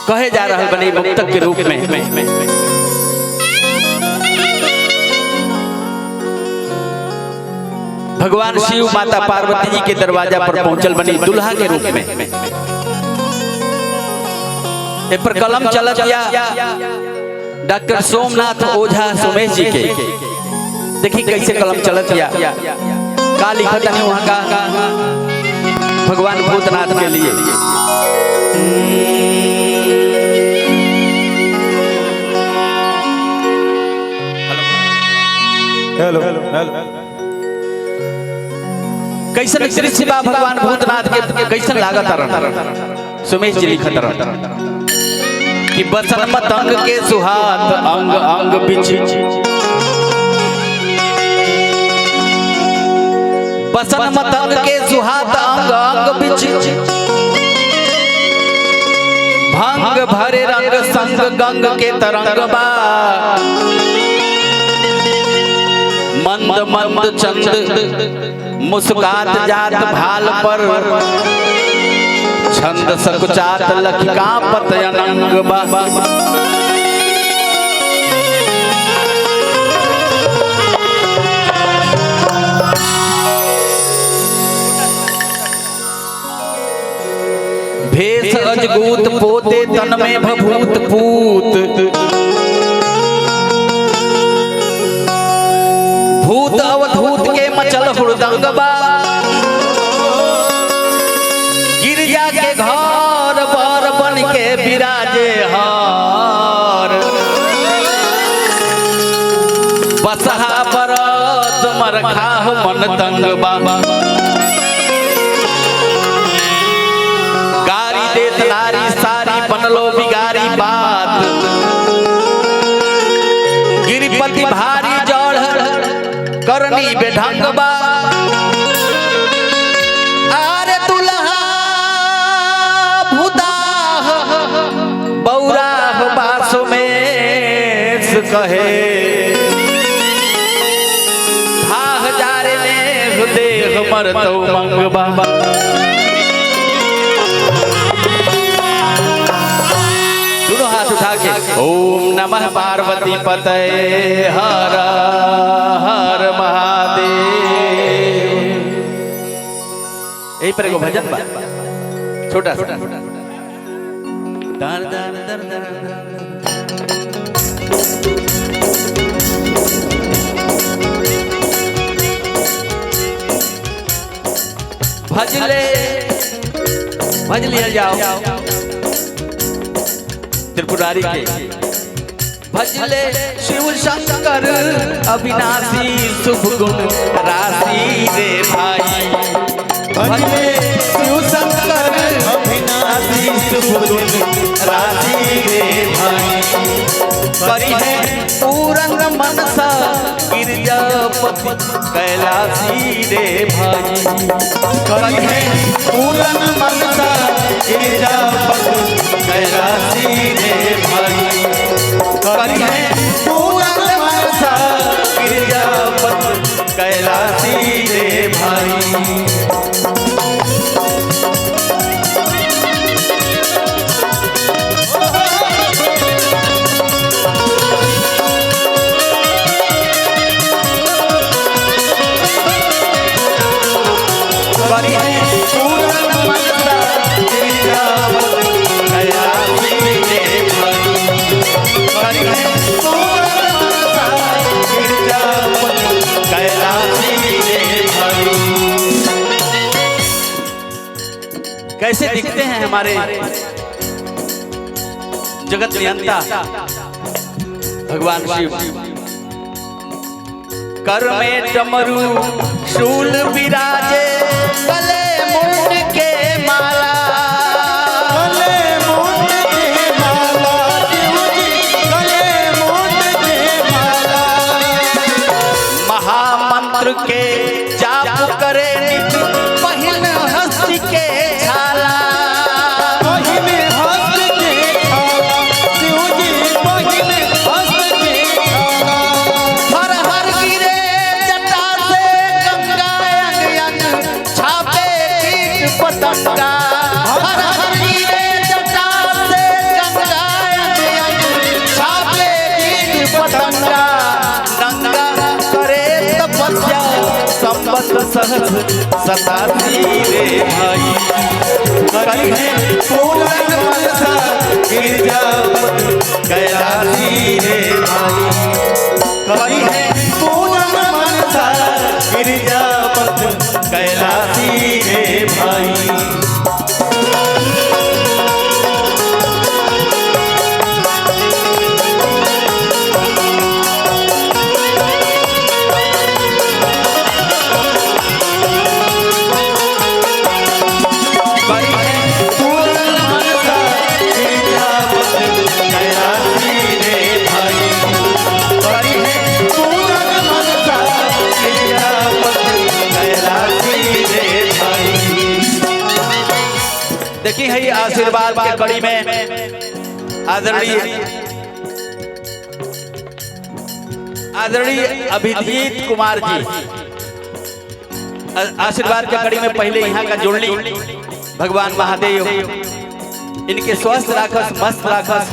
कहे जा रहा बने मुक्तक के रूप में। भगवान शिव माता पार्वती जी के दरवाजा पर पहुंचल बनी दुल्हा के रूप में। ए पर कलम चलत या डॉक्टर सोमनाथ ओझा सुमेश जी के, देखिए कैसे कलम चलत या का लिखत है वहां का भगवान भूतनाथ के लिए। हेलो कैसन दृश्य बा भगवान भूतनाथ के, कैसन लागत सुमेश जी लिखत कि बसन मतंग के सुहात अंग अंग बिछी, बसन मतंग के सुहात अंग अंग बिछी, भंग भरे रंग संग गंग के तरंग बा, मंद मंद चंद मुस्कात जात भाल पर, छंद सकुचात लखिका पतयनंग बा। भेष अजगूत पोते तन में भभूत पूत, भूत अवधूत के मचल हुड़दंग बा, गिरजा के घर बर बन के विराजे हार, बसहा बरत मरखा मन तंग बा, गारी देत नारी सारी बनलो बिगारी बात, गिरिपति भारी जड़ करनी बेढंग बा, आरे दुल्हा भूदाह बौराह बासु में कहे, भाग जारे ने देह मरतो मंग बा। दोनों हाथ उठा के ओम नमः पार्वती पतये हर हर महादेव। यही पर एगो भजन बा छोटा सा, दर दर दर दर भज लिया जाओ त्रिपुरारी के। भजले शिव शंकर अविनाशी शुभ गुण राशि रे भाई, भजले शिव शंकर अविनाशी शुभ गुण राशि रे भाई, करी है पूरन मनसा गिरजापति कैलाशी रे भाई, करी है पूरन मनसा गिरजापति कैलाशी रे भाई, करी है पूरन मनसा गिरजापति कैलाशी रे भाई। कैसे दिखते हैं हमारे जगत नियंता भगवान शिव, कर में डमरू शूल विराजे, गले मुंड के माला, गले मुंड के माला, गले मुंड के माला, महामंत्र के जाप करे पहिन हस्ती के छाला, पहिन हस्त के छाला, शिव जी पहिन हस्त के छाला, हर हर गिरे जटा से गंगा अंग अंग छापे कीट पतंगा, हर हर गिरे जटा से सतासी रे भाई। करी है पूरन मनसा गिरजापत कैलासी रे भाई। करी है पूरन मनसा गिरजापत कैलासी रे भाई। देखिए है आशीर्वाद के कड़ी में आदरणीय अभिजीत कुमार जी आशीर्वाद के कड़ी में पहले यहाँ का जोड़ली भगवान महादेव इनके स्वस्थ राखस मस्त राखस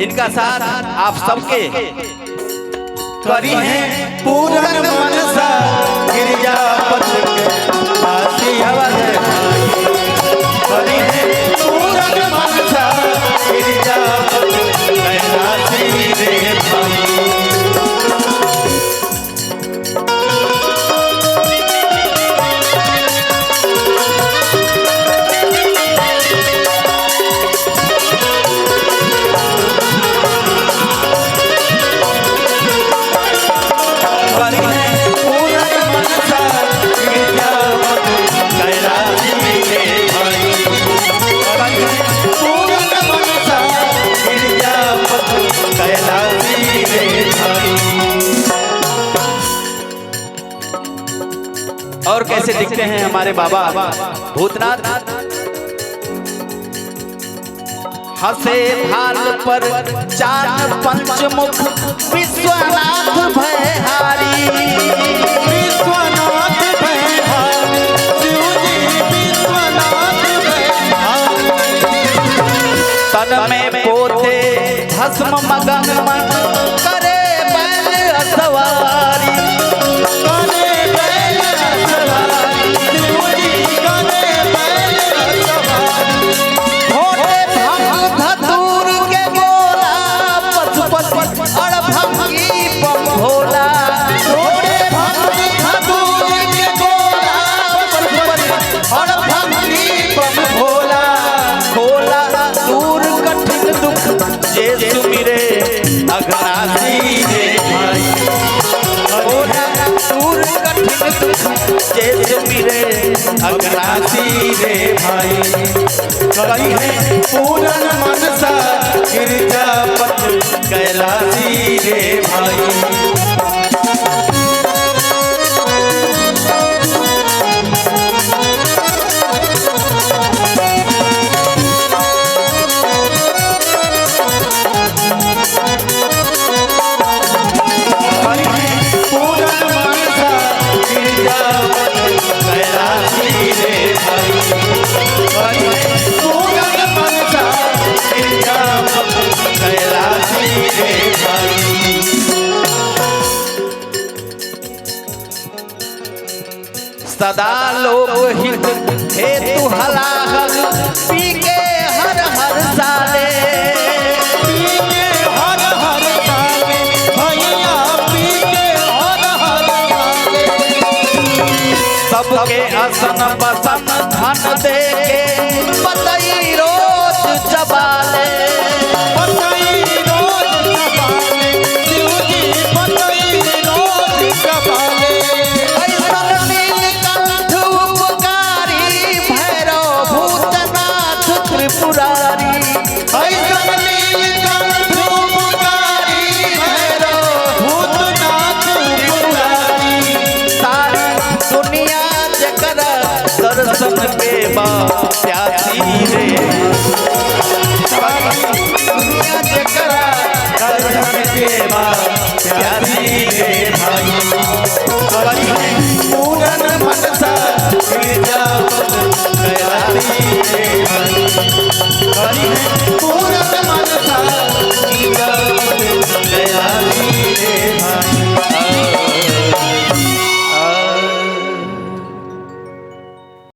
इनका साथ आप सबके करी है पूरन मनसा गिरजापत कैलासी रे भाई। करी है पूरन मनसा गिरजापत कैलासी रे भाई। और कैसे दिखते हैं हमारे बाबा भूतनाथ। हंसे भाल पर चार पंचमुख विश्वनाथ भयहारी। विश्वनाथ भयहारी शिव जी विश्वनाथ भयहारी। तन में पोते भस्म मगन मन करे बैल सवारी। अग्रासी रे भाई। करी है पूरन मनसा गिरजापत कैलासी रे भाई। सदा लोग हित हेतु हलाहल पी के हर हर साले। पी के हर हर साले भैया पी के हर हर साले। सबके असन बसन धन दे के पतई रोज चबाले। पतई रोज चबाले शिव जी पतई रोज चबाले। त्रिपुरारी ऐसन नीलकंठ उपकारी भैरव भूतनाथ त्रिपुरारी। सारी दुनिया जकरा दर्शन के बा प्यासी रे